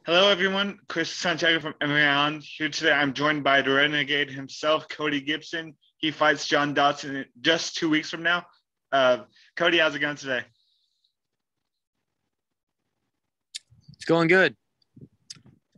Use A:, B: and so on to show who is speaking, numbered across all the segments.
A: Hello, everyone. Chris Santiago from MMA. Here today, I'm joined by the Renegade himself, Cody Gibson. He fights John Dodson in just 2 weeks from now. Cody, how's it going today?
B: It's going good.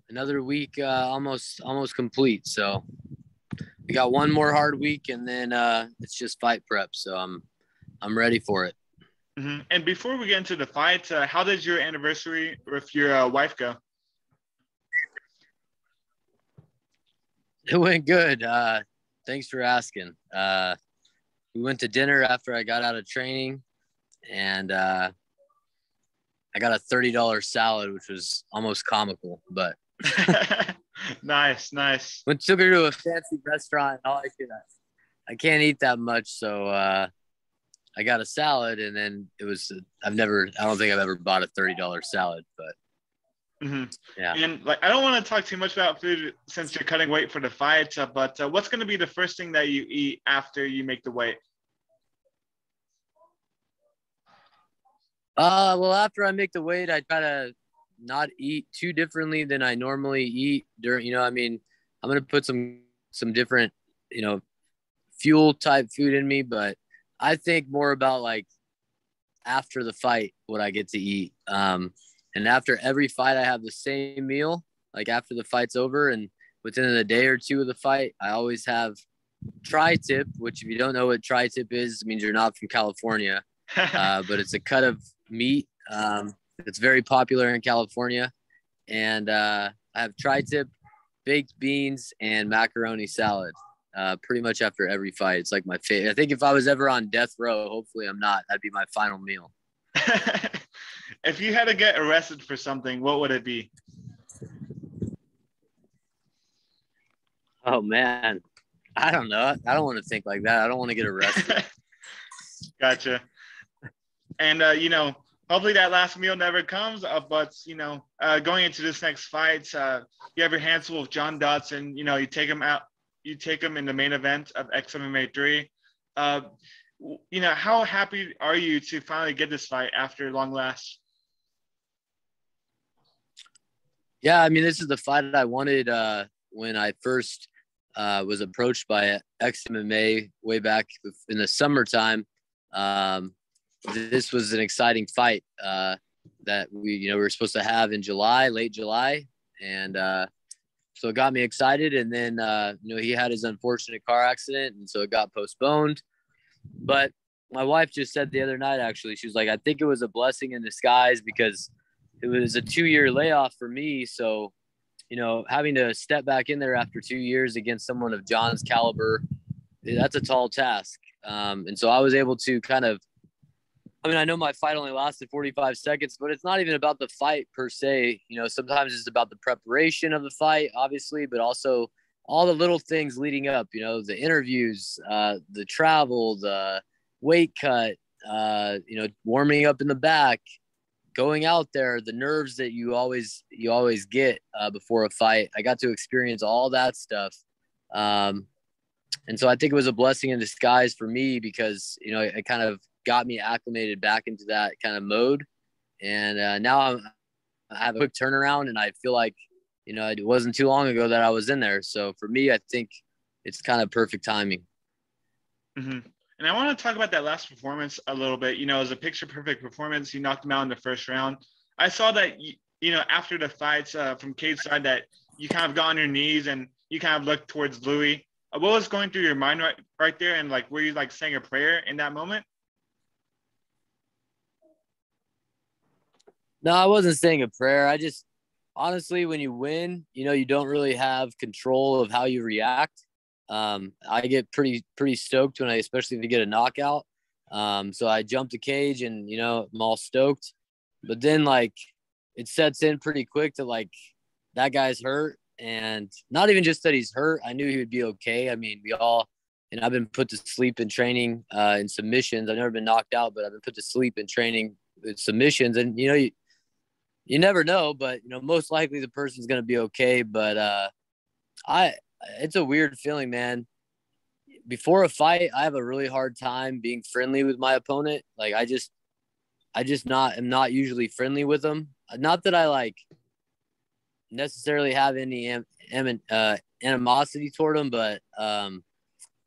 B: Another week, almost complete. So we got one more hard week, and then it's just fight prep. So I'm ready for it.
A: Mm-hmm. And before we get into the fight, how did your anniversary with your wife go?
B: It went good. Thanks for asking. We went to dinner after I got out of training, and I got a $30 salad, which was almost comical. But
A: Nice.
B: we took her to a fancy restaurant. I can't eat that much, so I got a salad, and then it was. I don't think I've ever bought a $30 salad, but.
A: Mm-hmm.
B: Yeah.
A: And I don't want to talk too much about food since you're cutting weight for the fight, but what's going to be the first thing that you eat after you make the weight?
B: Well, after I make the weight, I try to not eat too differently than I normally eat during. I'm gonna put some different, fuel type food in me, but I think more about like after the fight what I get to eat. And after every fight, I have the same meal. Like after the fight's over, and within a day or two of the fight, I always have tri-tip, which if you don't know what tri-tip is, it means you're not from California. But it's a cut of meat. It's very popular in California. And I have tri-tip, baked beans, and macaroni salad pretty much after every fight. It's like my favorite. I think if I was ever on death row, hopefully I'm not, that'd be my final meal.
A: If you had to get arrested for something, what would it be?
B: Oh, man. I don't know. I don't want to think like that. I don't want to get arrested.
A: Gotcha. And, hopefully that last meal never comes. But, going into this next fight, you have your hands full with John Dodson. You take him out. You take him in the main event of XMMA 3. How happy are you to finally get this fight after long last?
B: Yeah, I mean, this is the fight I wanted when I first was approached by XMMA way back in the summertime. This was an exciting fight that we were supposed to have in July, late July. And so it got me excited. And then, he had his unfortunate car accident. And so it got postponed. But my wife just said the other night, actually, she was like, I think it was a blessing in disguise because it was a 2-year layoff for me. So, having to step back in there after 2 years against someone of John's caliber, that's a tall task. And so I was able to I know my fight only lasted 45 seconds, but it's not even about the fight per se. Sometimes it's about the preparation of the fight, obviously, but also all the little things leading up, the interviews, the travel, the weight cut, warming up in the back, going out there, the nerves that you always get before a fight. I got to experience all that stuff. And so I think it was a blessing in disguise for me because, it kind of got me acclimated back into that kind of mode. And now I have a quick turnaround, and I feel like, it wasn't too long ago that I was in there. So for me, I think it's kind of perfect timing.
A: Mm-hmm. And I want to talk about that last performance a little bit. It was a picture-perfect performance. You knocked him out in the first round. I saw that, after the fights from Cade's side that you kind of got on your knees and you kind of looked towards Louis. What was going through your mind right there? And, were you, saying a prayer in that moment?
B: No, I wasn't saying a prayer. I just, honestly, when you win, you don't really have control of how you react. I get pretty stoked especially if you get a knockout. So I jumped the cage and, I'm all stoked. But then it sets in pretty quick to that guy's hurt. And not even just that he's hurt. I knew he would be okay. I mean, I've been put to sleep in training in submissions. I've never been knocked out, but I've been put to sleep in training with submissions. And, you never know, but most likely the person's going to be okay. But it's a weird feeling, man. Before a fight, I have a really hard time being friendly with my opponent. I'm not usually friendly with them. Not that I necessarily have any animosity toward them, but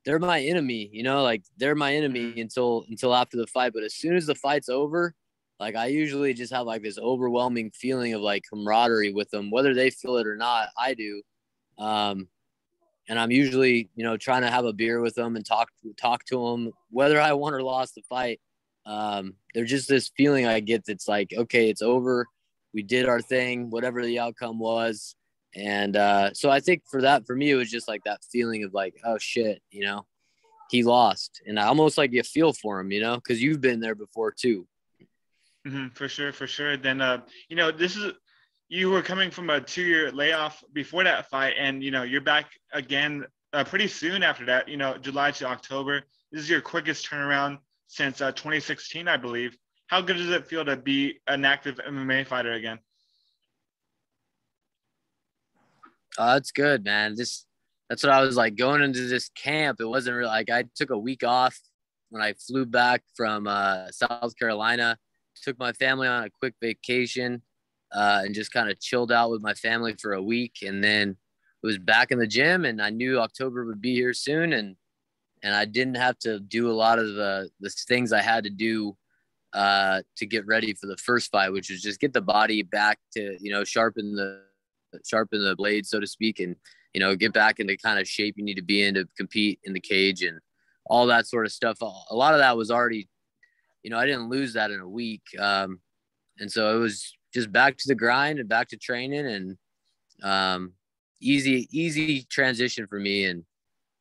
B: they're my enemy, like they're my enemy until after the fight. But as soon as the fight's over, like I usually just have like this overwhelming feeling of like camaraderie with them, whether they feel it or not. I do. And I'm usually, trying to have a beer with them and talk to them, whether I won or lost the fight. There's just this feeling I get that's like, okay, it's over. We did our thing, whatever the outcome was. And so I think for me, it was just like that feeling of like, oh shit, he lost. And I almost like you feel for him, because you've been there before too.
A: For sure. Then, you were coming from a 2-year layoff before that fight, and, you're back again pretty soon after that, July to October. This is your quickest turnaround since 2016, I believe. How good does it feel to be an active MMA fighter again?
B: That's good, man. That's what I was like going into this camp. It wasn't really like I took a week off when I flew back from South Carolina, took my family on a quick vacation and just kind of chilled out with my family for a week. And then it was back in the gym, and I knew October would be here soon. And I didn't have to do a lot of the things I had to do to get ready for the first fight, which was just get the body back to, sharpen the blade, so to speak, and, get back into kind of shape you need to be in to compete in the cage and all that sort of stuff. A lot of that was already, I didn't lose that in a week. And so it was just back to the grind and back to training, and easy transition for me. And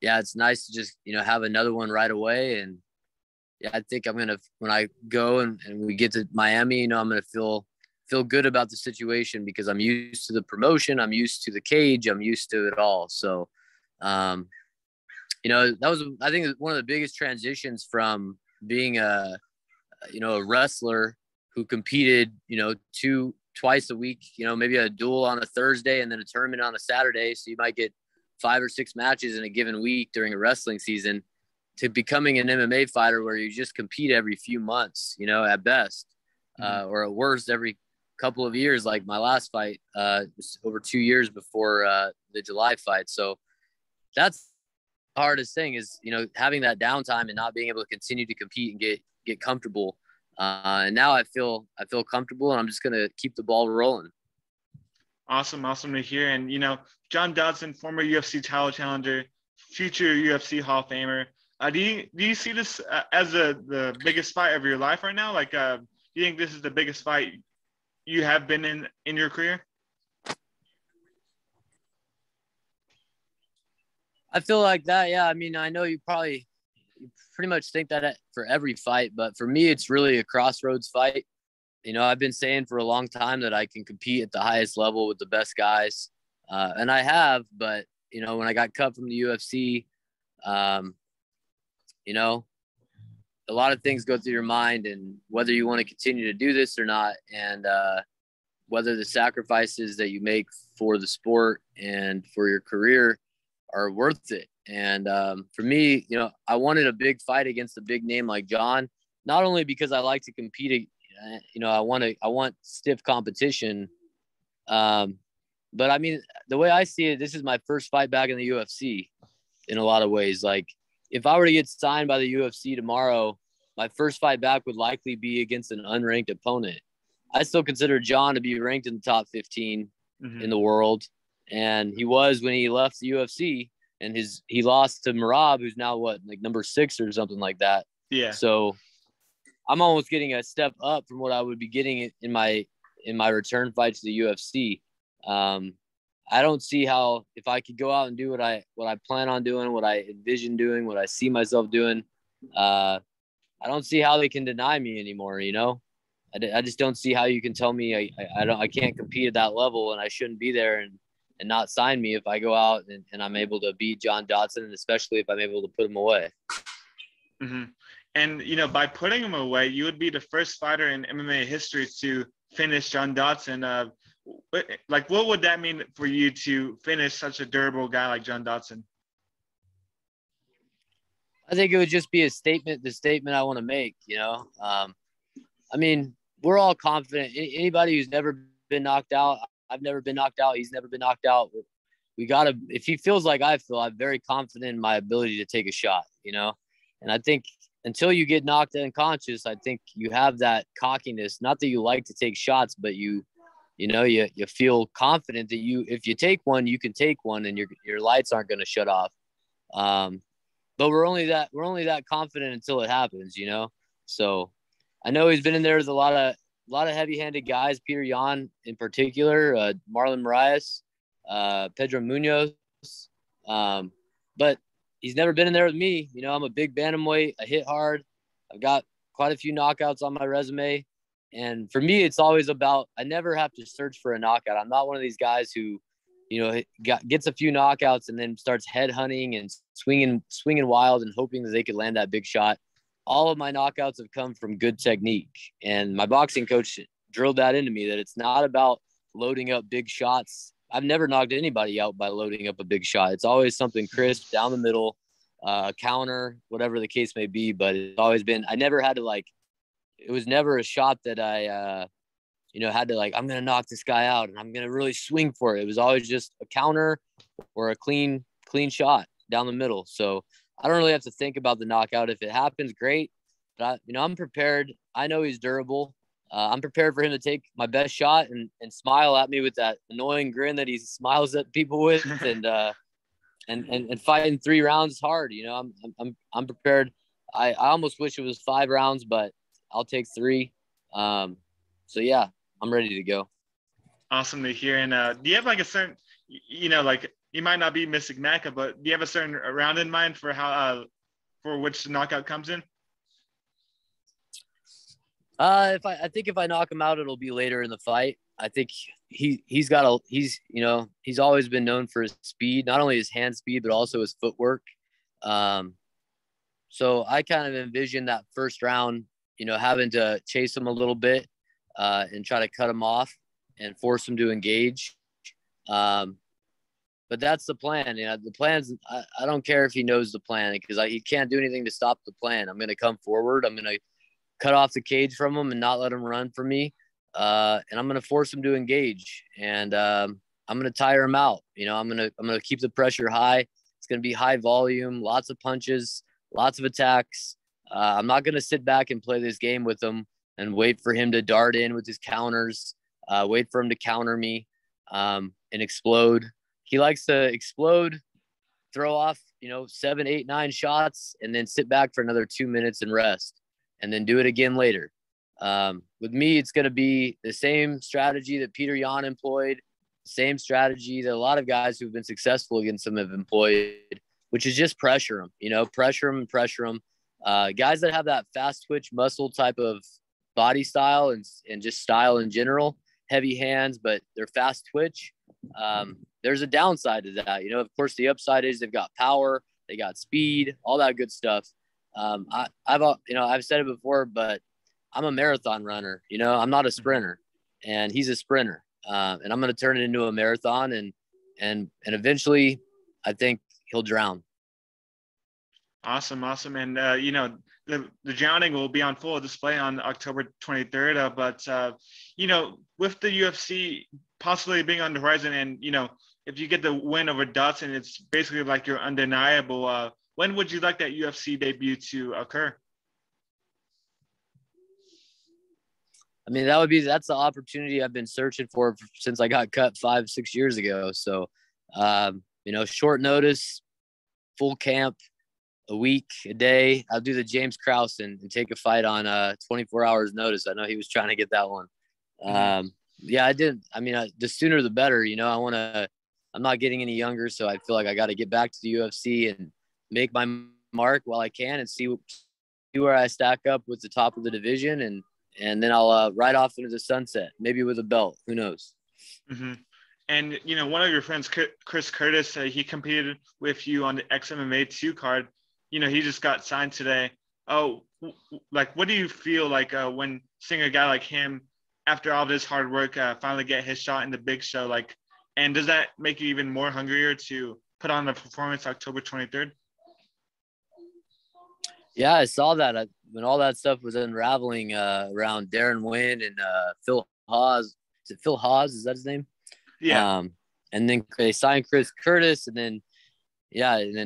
B: yeah, it's nice to just, have another one right away. And yeah, I think I'm going to, when I go and we get to Miami, I'm going to feel good about the situation because I'm used to the promotion. I'm used to the cage. I'm used to it all. So, that was, I think, one of the biggest transitions from being a wrestler who competed, twice a week, maybe a duel on a Thursday and then a tournament on a Saturday. So you might get 5 or 6 matches in a given week during a wrestling season, to becoming an MMA fighter where you just compete every few months, at best, or at worst every couple of years. Like my last fight was over 2 years before the July fight. So that's the hardest thing is, having that downtime and not being able to continue to compete and get comfortable. And now I feel comfortable, and I'm just going to keep the ball rolling.
A: Awesome to hear. And, John Dodson, former UFC title challenger, future UFC Hall of Famer. Do you see this as the biggest fight of your life right now? Like, do you think this is the biggest fight you have been in your career?
B: I feel like that. Yeah. I mean, I know you pretty much think that for every fight, but for me, it's really a crossroads fight. I've been saying for a long time that I can compete at the highest level with the best guys. And I have, but, when I got cut from the UFC, a lot of things go through your mind, and whether you want to continue to do this or not, and whether the sacrifices that you make for the sport and for your career are worth it. And for me, I wanted a big fight against a big name like John, not only because I like to compete, I want stiff competition. But I mean, the way I see it, this is my first fight back in the UFC in a lot of ways. Like, if I were to get signed by the UFC tomorrow, my first fight back would likely be against an unranked opponent. I still consider John to be ranked in the top 15 in the world. And he was when he left the UFC, and he lost to Merab, who's now number 6 or something like that.
A: Yeah.
B: So I'm almost getting a step up from what I would be getting in my return fight to the UFC. I don't see how, if I could go out and do what I plan on doing, what I envision doing, what I see myself doing, I don't see how they can deny me anymore. I just don't see how you can tell me I can't compete at that level and I shouldn't be there and not sign me if I go out and I'm able to beat John Dodson, and especially if I'm able to put him away.
A: Mm-hmm. And, by putting him away, you would be the first fighter in MMA history to finish John Dodson. What would that mean for you to finish such a durable guy like John Dodson?
B: I think it would just be the statement I want to make, I mean, we're all confident. Anybody who's never been knocked out, I've never been knocked out. He's never been knocked out. We got to, if he feels like I feel, I'm very confident in my ability to take a shot, you know? And I think until you get knocked unconscious, I think you have that cockiness, not that you like to take shots, but you feel confident that if you take one, you can take one and your lights aren't going to shut off. But we're only that confident until it happens, you know? So I know he's been in there with a lot of heavy-handed guys, Peter Yan in particular, Marlon Moraes, Pedro Munoz. But he's never been in there with me. You know, I'm a big bantamweight. I hit hard. I've got quite a few knockouts on my resume. And for me, it's always about, I never have to search for a knockout. I'm not one of these guys who, you know, gets a few knockouts and then starts head hunting and swinging wild and hoping that they could land that big shot. All of my knockouts have come from good technique. And my boxing coach drilled that into me, that it's not about loading up big shots. I've never knocked anybody out by loading up a big shot. It's always something crisp down the middle, counter, whatever the case may be. But it's always been, I never had to it was never a shot that I, had to I'm going to knock this guy out and I'm going to really swing for it. It was always just a counter or a clean shot down the middle. So I don't really have to think about the knockout. If it happens, great. But I'm prepared. I know he's durable. I'm prepared for him to take my best shot and smile at me with that annoying grin that he smiles at people with, and fighting 3 rounds hard. You know, I'm prepared. I almost wish it was 5 rounds, but I'll take 3. So yeah, I'm ready to go.
A: Awesome to hear. And do you have a certain, you might not be Mystic Naka, but do you have a certain round in mind for how for which the knockout comes in?
B: I think if I knock him out, it'll be later in the fight. I think he's always been known for his speed, not only his hand speed, but also his footwork. So I kind of envision that first round, having to chase him a little bit and try to cut him off and force him to engage. But that's the plan. The plan's, I don't care if he knows the plan, because he can't do anything to stop the plan. I'm going to come forward. I'm going to cut off the cage from him and not let him run from me. And I'm going to force him to engage, and I'm going to tire him out. I'm going to keep the pressure high. It's going to be high volume, lots of punches, lots of attacks. I'm not going to sit back and play this game with him and wait for him to dart in with his counters, wait for him to counter me and explode. He likes to explode, throw off, 7, 8, 9 shots, and then sit back for another 2 minutes and rest, and then do it again later. With me, it's going to be the same strategy that Peter Yan employed, same strategy that a lot of guys who've been successful against him have employed, which is just pressure him, pressure him. Guys that have that fast twitch muscle type of body style and just style in general, heavy hands, but they're fast twitch. There's a downside to that. Of course, the upside is they've got power, they got speed, all that good stuff. I've said it before, but I'm a marathon runner. I'm not a sprinter, and he's a sprinter. And I'm going to turn it into a marathon, and eventually I think he'll drown.
A: Awesome. And, the drowning will be on full display on October 23rd. But with the UFC possibly being on the horizon, and, if you get the win over Dodson, it's basically like you're undeniable. When would you like that UFC debut to occur?
B: I mean, that's the opportunity I've been searching for since I got cut 5-6 years ago. So, short notice, full camp, a week, a day. I'll do the James Krause and take a fight on 24 hours notice. I know he was trying to get that one. Yeah, I didn't. I mean, the sooner the better. I'm not getting any younger, so I feel like I got to get back to the UFC and make my mark while I can, and see where I stack up with the top of the division, and then I'll ride off into the sunset, maybe with a belt. Who knows?
A: Mm-hmm. And, one of your friends, Chris Curtis, he competed with you on the XMMA 2 card. He just got signed today. Oh, what do you feel like when seeing a guy like him, after all this hard work, finally get his shot in the big show? And does that make you even more hungrier to put on the performance October 23rd?
B: Yeah, I saw that when all that stuff was unraveling around Darren Wynn and Phil Haas. Is it Phil Haas? Is that his name?
A: Yeah.
B: And then they signed Chris Curtis, and then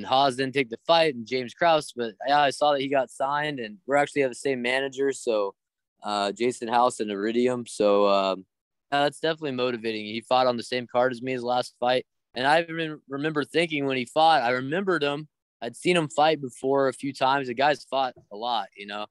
B: Haas didn't take the fight, and James Krause. But yeah, I saw that he got signed, and we're actually have the same manager, so Jason House and Iridium. So yeah, that's definitely motivating. He fought on the same card as me his last fight, and I remember thinking when he fought, I remembered him. I'd seen him fight before a few times. The guy's fought a lot, you know,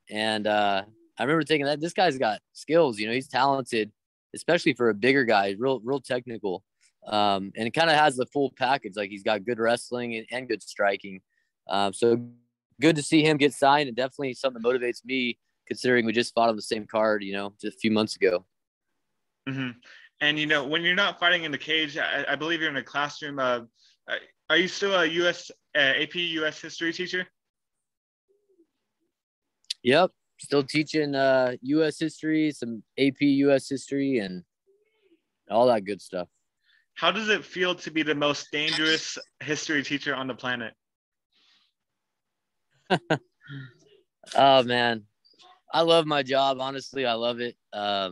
B: and I remember thinking that this guy's got skills. You know, he's talented, especially for a bigger guy. Real technical. And it kind of has the full package. Like he's got good wrestling and good striking. So good to see him get signed, and definitely something that motivates me considering we just fought on the same card, you know, just a few months ago.
A: And, you know, when you're not fighting in the cage, I believe you're in a classroom. Are you still a AP US history teacher?
B: Yep. Still teaching US history, some AP US history, and all that good stuff.
A: How does it feel to be the most dangerous history teacher on the planet?
B: Oh, man. I love my job. Honestly, I love it. I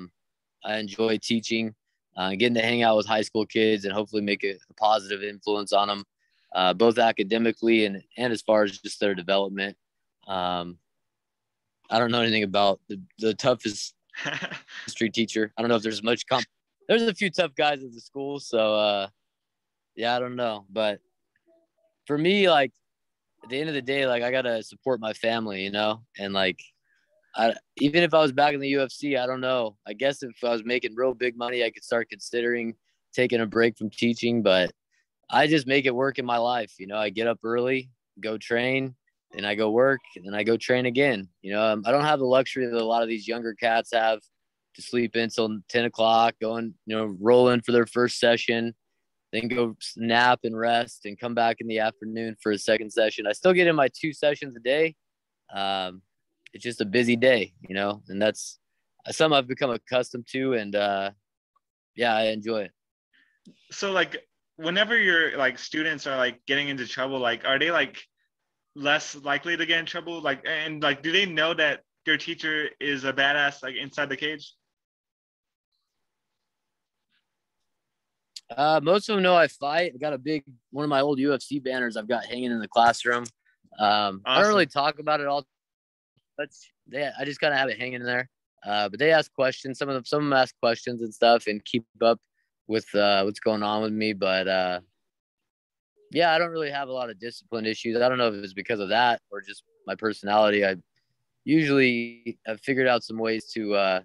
B: enjoy teaching, getting to hang out with high school kids and hopefully make a positive influence on them, both academically and as far as just their development. I don't know anything about the toughest history teacher. I don't know if there's much there's a few tough guys at the school. So, yeah, I don't know. But for me, like, at the end of the day, like, I got to support my family, you know? And, like, even if I was back in the UFC, I don't know. I guess if I was making real big money, I could start considering taking a break from teaching. But I just make it work in my life. You know, I get up early, go train, and I go work, and then I go train again. You know, I don't have the luxury that a lot of these younger cats have to sleep in till 10 o'clock, going, you know, roll in for their first session, then go nap and rest and come back in the afternoon for a second session. I still get in my 2 sessions a day. It's just a busy day, you know, and that's something I've become accustomed to. And yeah, I enjoy it.
A: So like, whenever your like students are like getting into trouble, like, are they like less likely to get in trouble? Like, and like, do they know that their teacher is a badass, like inside the cage?
B: Most of them know I fight. I got one of my old UFC banners I've got hanging in the classroom.
A: Awesome.
B: I don't really talk about it all. I just kind of have it hanging in there. But they ask questions. Some of them ask questions and stuff and keep up with what's going on with me. But yeah, I don't really have a lot of discipline issues. I don't know if it's because of that or just my personality. I usually have figured out some ways to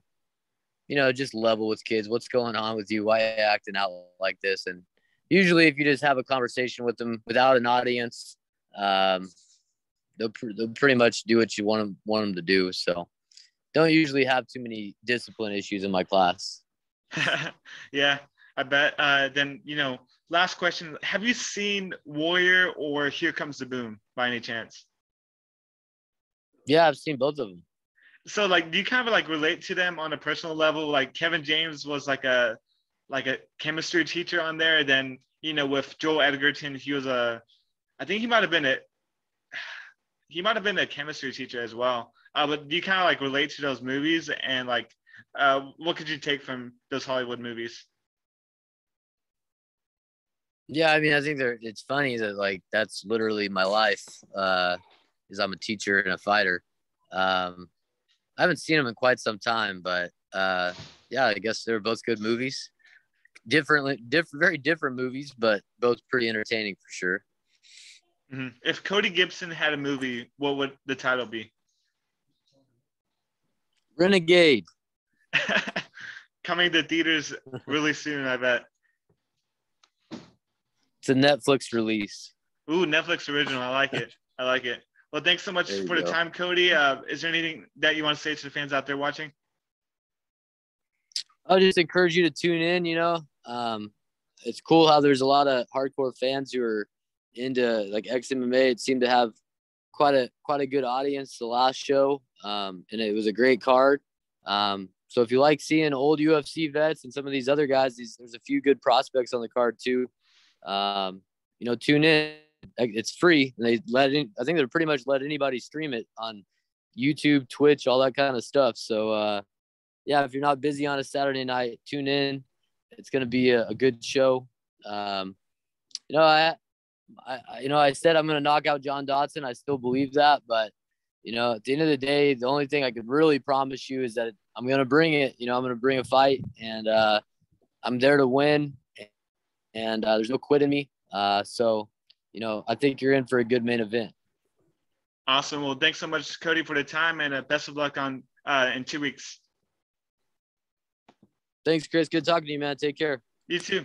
B: you know, just level with kids. What's going on with you? Why are you acting out like this? And usually if you just have a conversation with them without an audience, they'll pretty much do what you want them to do. So don't usually have too many discipline issues in my class.
A: Yeah, I bet. Then, you know, last question. Have you seen Warrior or Here Comes the Boom by any chance?
B: Yeah, I've seen both of them.
A: So like, do you kind of like relate to them on a personal level? Like Kevin James was like a chemistry teacher on there. Then, you know, with Joel Edgerton, I think he might have been a chemistry teacher as well. But do you kind of like relate to those movies, and like, what could you take from those Hollywood movies?
B: Yeah, I mean, I think it's funny that like that's literally my life. Is I'm a teacher and a fighter. I haven't seen them in quite some time, but yeah, I guess they're both good movies. Very different movies, but both pretty entertaining for sure.
A: Mm-hmm. If Cody Gibson had a movie, what would the title be?
B: Renegade.
A: Coming to theaters really soon, I bet.
B: It's a Netflix release.
A: Ooh, Netflix original. I like it. Well, thanks so much for the time, Cody. Is there anything that you want to say to the fans out there watching?
B: I'll just encourage you to tune in. You know, it's cool how there's a lot of hardcore fans who are into like XMMA. It seemed to have quite a good audience the last show, and it was a great card. So if you like seeing old UFC vets and some of these other guys, there's a few good prospects on the card too. You know, tune in. It's free. I think they're pretty much let anybody stream it on YouTube, Twitch, all that kind of stuff. So yeah, if you're not busy on a Saturday night, tune in. it's going to be a good show. You know, I said I'm going to knock out John Dodson. I still believe that, but you know, at the end of the day, the only thing I could really promise you is that I'm going to bring it. You know, I'm going to bring a fight, and I'm there to win, and there's no quitting me. So, you know, I think you're in for a good main event.
A: Awesome. Well, thanks so much, Cody, for the time, and best of luck on in 2 weeks.
B: Thanks, Chris. Good talking to you, man. Take care.
A: You too.